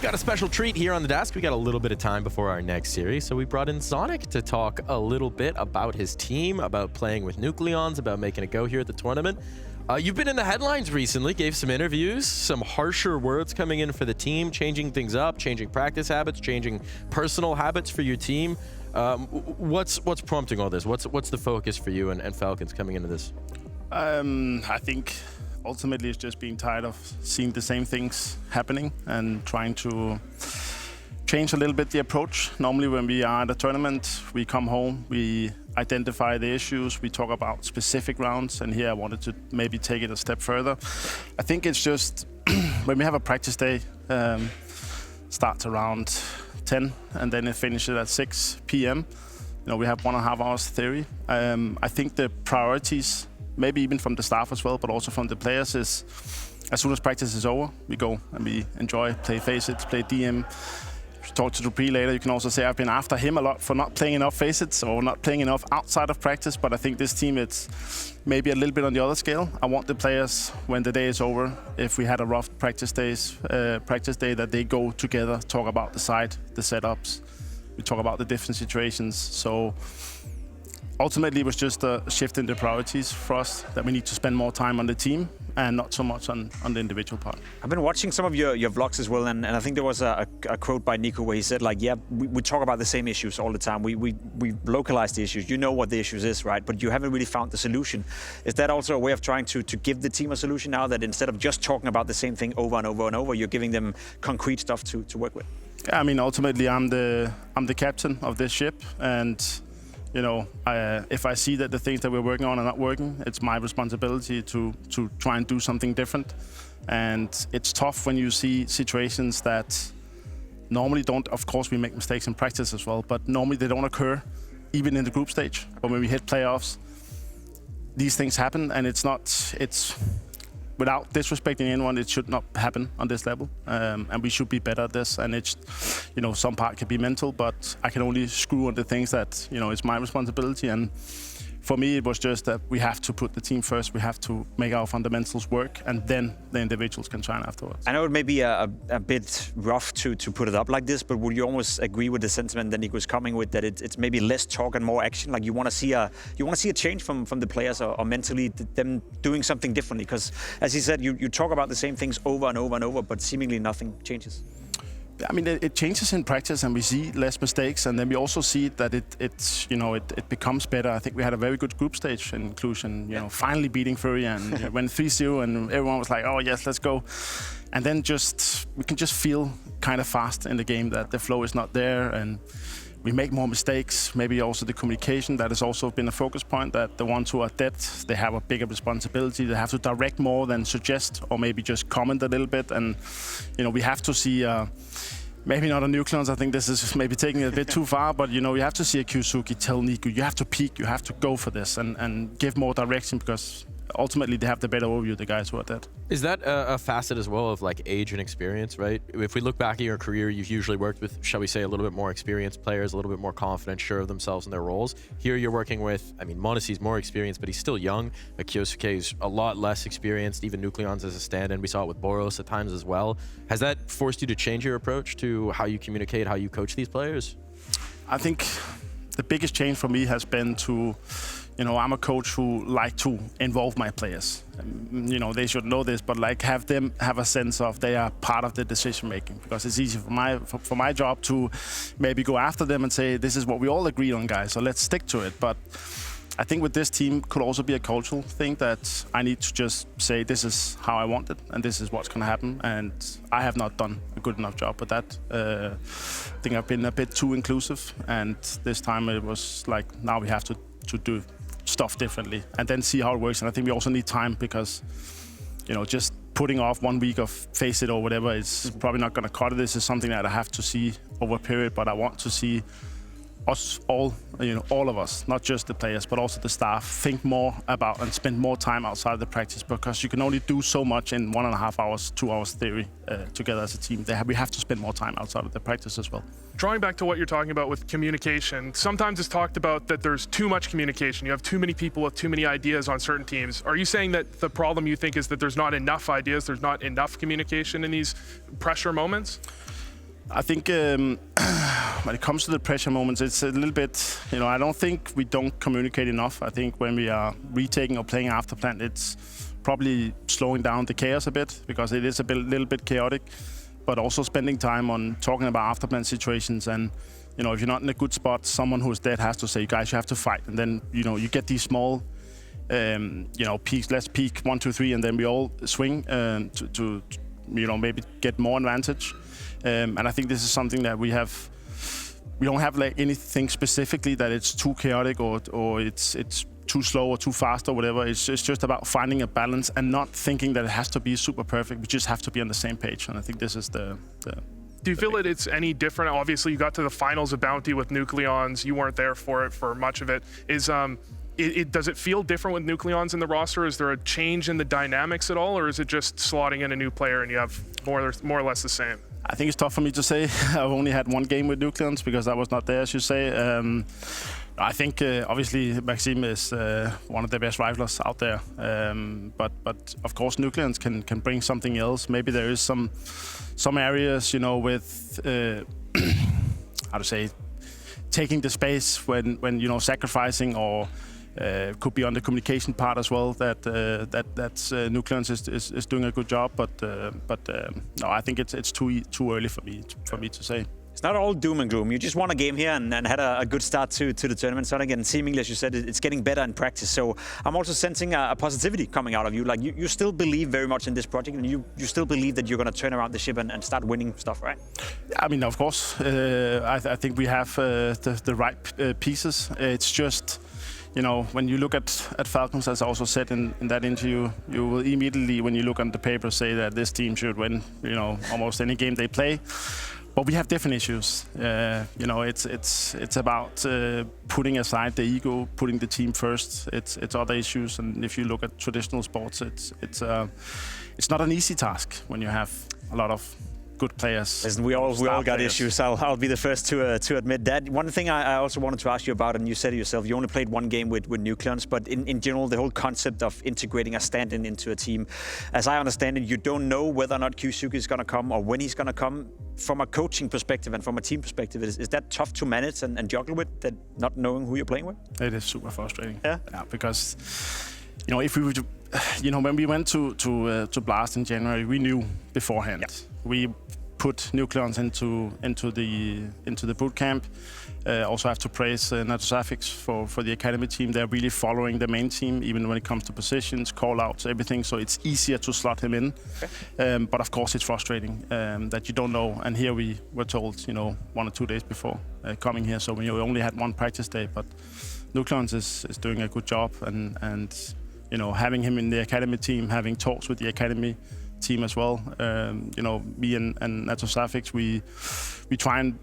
we've got a special treat here on the desk. We got a little bit of time before our next series, so we brought in Zonic to talk a little bit about his team, about playing with Nucleonz, about making it go here at the tournament. You've been in the headlines recently, gave some interviews, some harsher words coming in for the team, changing things up, changing practice habits, changing personal habits for your team. What's prompting all this? What's the focus for you and Falcons coming into this? I think ultimately it's just being tired of seeing the same things happening and trying to change a little bit the approach. Normally when we are at a tournament, we come home, we identify the issues, we talk about specific rounds, and here I wanted to maybe take it a step further. I think it's just when we have a practice day, starts around 10 and then it finishes at 6 p.m. You know, we have 1.5 hours theory. I think the priorities, maybe even from the staff as well, but also from the players, is as soon as practice is over, we go and we enjoy, play Facets, play DM. Talk to Dupree later. You can also say I've been after him a lot for not playing enough Facets or not playing enough outside of practice, but I think this team, it's maybe a little bit on the other scale. I want the players, when the day is over, if we had a rough practice day, that they go together, talk about the side, the setups, we talk about the different situations. So ultimately, it was just a shift in the priorities for us, that we need to spend more time on the team and not so much on the individual part. I've been watching some of your vlogs as well, and I think there was a quote by Nico where he said, like, yeah, we talk about the same issues all the time. We localize the issues. You know what the issues is, right? But you haven't really found the solution. Is that also a way of trying to give the team a solution now, that instead of just talking about the same thing over and over and over, you're giving them concrete stuff to work with? Yeah, I mean, ultimately, I'm the captain of this ship, and you know, if I see that the things that we're working on are not working, it's my responsibility to try and do something different. And it's tough when you see situations that normally don't. Of course, we make mistakes in practice as well, but normally they don't occur even in the group stage. But when we hit playoffs, these things happen, and it's without disrespecting anyone, it should not happen on this level, and we should be better at this. And it's, you know, some part can be mental, but I can only screw on the things that, you know, it's my responsibility. And for me, it was just that we have to put the team first. We have to make our fundamentals work, and then the individuals can shine afterwards. I know it may be a bit rough to put it up like this, but would you almost agree with the sentiment that Nick was coming with, that it's maybe less talk and more action? Like you want to see a change from the players, or mentally them doing something differently? Because as he said, you talk about the same things over and over and over, but seemingly nothing changes. I mean, it changes in practice, and we see less mistakes, and then we also see that it becomes better. I think we had a very good group stage inclusion, you know, finally beating Fury, and you know, went 3-0, and everyone was like, oh yes, let's go. And then we can just feel kind of fast in the game that the flow is not there, and we make more mistakes. Maybe also the communication, that has also been a focus point, that the ones who are dead, they have a bigger responsibility. They have to direct more than suggest, or maybe just comment a little bit. And you know, we have to see maybe not a Nucleonz. I think this is maybe taking it a bit too far, but you know, you have to see a Kyoskes tell Nico, you have to peak, you have to go for this, and give more direction, because ultimately they have the better overview, the guys who are dead. Is that a facet as well of like age and experience, right? If we look back at your career, you've usually worked with, shall we say, a little bit more experienced players, a little bit more confident, sure of themselves in their roles. Here you're working with, I mean, Monacy's more experienced, but he's still young. Kyoskes a lot less experienced, even Nucleonz as a stand-in. We saw it with Boros at times as well. Has that forced you to change your approach to how you communicate, how you coach these players? I think the biggest change for me has been to, you know, I'm a coach who like to involve my players. You know, they should know this, but like have them have a sense of they are part of the decision making, because it's easy for my job to maybe go after them and say, this is what we all agree on, guys, so let's stick to it. But I think with this team could also be a cultural thing, that I need to just say, this is how I want it, and this is what's going to happen. And I have not done a good enough job with that. I think I've been a bit too inclusive, and this time it was like, now we have to do stuff differently and then see how it works. And I think we also need time, because, you know, just putting off 1 week of Face It or whatever is probably not going to cut it. This is something that I have to see over a period, but I want to see us all, you know, all of us, not just the players, but also the staff, think more about and spend more time outside of the practice, because you can only do so much in 1.5 hours, 2 hours theory together as a team. We have to spend more time outside of the practice as well. Drawing back to what you're talking about with communication, sometimes it's talked about that there's too much communication. You have too many people with too many ideas on certain teams. Are you saying that the problem you think is that there's not enough ideas, there's not enough communication in these pressure moments? I think when it comes to the pressure moments, it's a little bit, I don't think we don't communicate enough. I think when we are retaking or playing after plan, it's probably slowing down the chaos a bit because it is a little bit chaotic, but also spending time on talking about after plan situations. And, if you're not in a good spot, someone who's dead has to say, guys, you have to fight. And then, you get these small, peaks, let's peak 1, 2, 3, and then we all swing to maybe get more advantage. And I think this is something that we don't have like anything specifically that it's too chaotic or it's too slow or too fast or whatever. It's just about finding a balance and not thinking that it has to be super perfect. We just have to be on the same page. And I think this is the Do you feel that it's any different? Obviously, you got to the finals of Bounty with Nucleonz. You weren't there for it for much of it. Does it feel different with Nucleonz in the roster? Is there a change in the dynamics at all, or is it just slotting in a new player and you have more or less the same? I think it's tough for me to say. I've only had one game with Nucleonz because I was not there, as you say. I think obviously Maxime is one of the best riflers out there, but of course Nucleonz can bring something else. Maybe there is some areas, with how to say, taking the space when sacrificing or. Could be on the communication part as well. That Nucleonz is doing a good job, but no, I think it's too early for me to say. It's not all doom and gloom. You just won a game here and had a good start to the tournament, Zonic, and seemingly, as you said, it's getting better in practice. So I'm also sensing a positivity coming out of you. Like you still believe very much in this project, and you still believe that you're going to turn around the ship and start winning stuff, right? I mean, of course, I think we have the right pieces. It's just. When you look at Falcons, as I also said in that interview, you will immediately, when you look on the paper, say that this team should win, almost any game they play. But we have different issues. It's about putting aside the ego, putting the team first. It's other issues, and if you look at traditional sports, it's not an easy task when you have a lot of good players. Listen, we all got issues. I'll be the first to admit that. One thing I also wanted to ask you about, and you said it yourself, you only played one game with Nucleonz, but in general, the whole concept of integrating a stand-in into a team, as I understand it, you don't know whether or not Kyoskes is going to come or when he's going to come. From a coaching perspective and from a team perspective, is that tough to manage and juggle with, that not knowing who you're playing with? It is super frustrating. Yeah, because if we were to, when we went to BLAST in January, we knew beforehand. Yeah. We put Nucleonz into the boot camp. Also have to praise Natosafix for the academy team. They're really following the main team, even when it comes to positions, call-outs, everything. So it's easier to slot him in. Okay. But of course, it's frustrating that you don't know. And here we were told, 1 or 2 days before coming here. So we only had one practice day. But Nucleonz is doing a good job, and having him in the academy team, having talks with the academy team as well. Me and Natosafix, we try and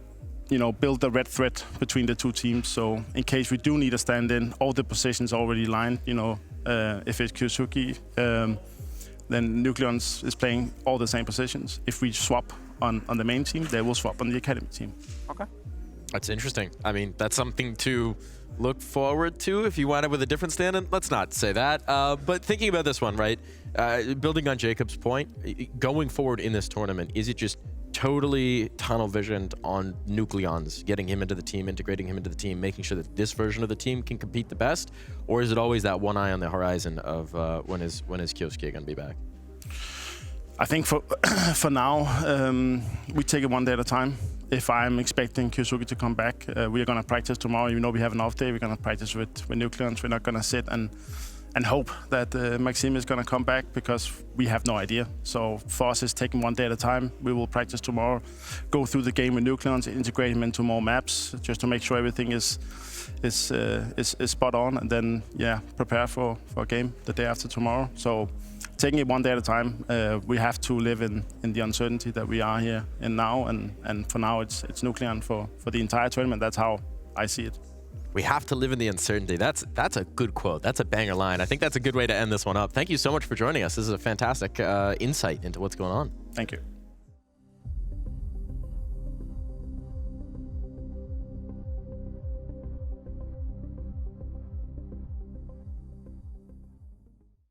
build the red thread between the two teams. So in case we do need a stand-in, all the positions are already lined. If it's Kyoskes, then Nucleonz is playing all the same positions. If we swap on the main team, they will swap on the academy team. Okay. That's interesting. I mean, that's something to look forward to if you wind up with a different stand-in. Let's not say that. But thinking about this one, right? Building on Jacob's point, going forward in this tournament, is it just totally tunnel visioned on Nucleonz, getting him into the team, integrating him into the team, making sure that this version of the team can compete the best? Or is it always that one eye on the horizon of when is Kyoskes going to be back? I think for now, we take it one day at a time. If I'm expecting Kyoskes to come back, we are going to practice tomorrow. We have an off day. We're going to practice with Nucleonz. We're not going to sit and hope that Maxime is going to come back, because we have no idea. So for us, it's taking one day at a time. We will practice tomorrow, go through the game with Nucleonz, integrate him into more maps, just to make sure everything is spot on, and then prepare for a game the day after tomorrow. So taking it one day at a time. We have to live in the uncertainty that we are here in now, and for now it's Nucleonz for the entire tournament. That's how I see it. We have to live in the uncertainty. That's a good quote. That's a banger line. I think that's a good way to end this one up. Thank you so much for joining us. This is a fantastic insight into what's going on. Thank you.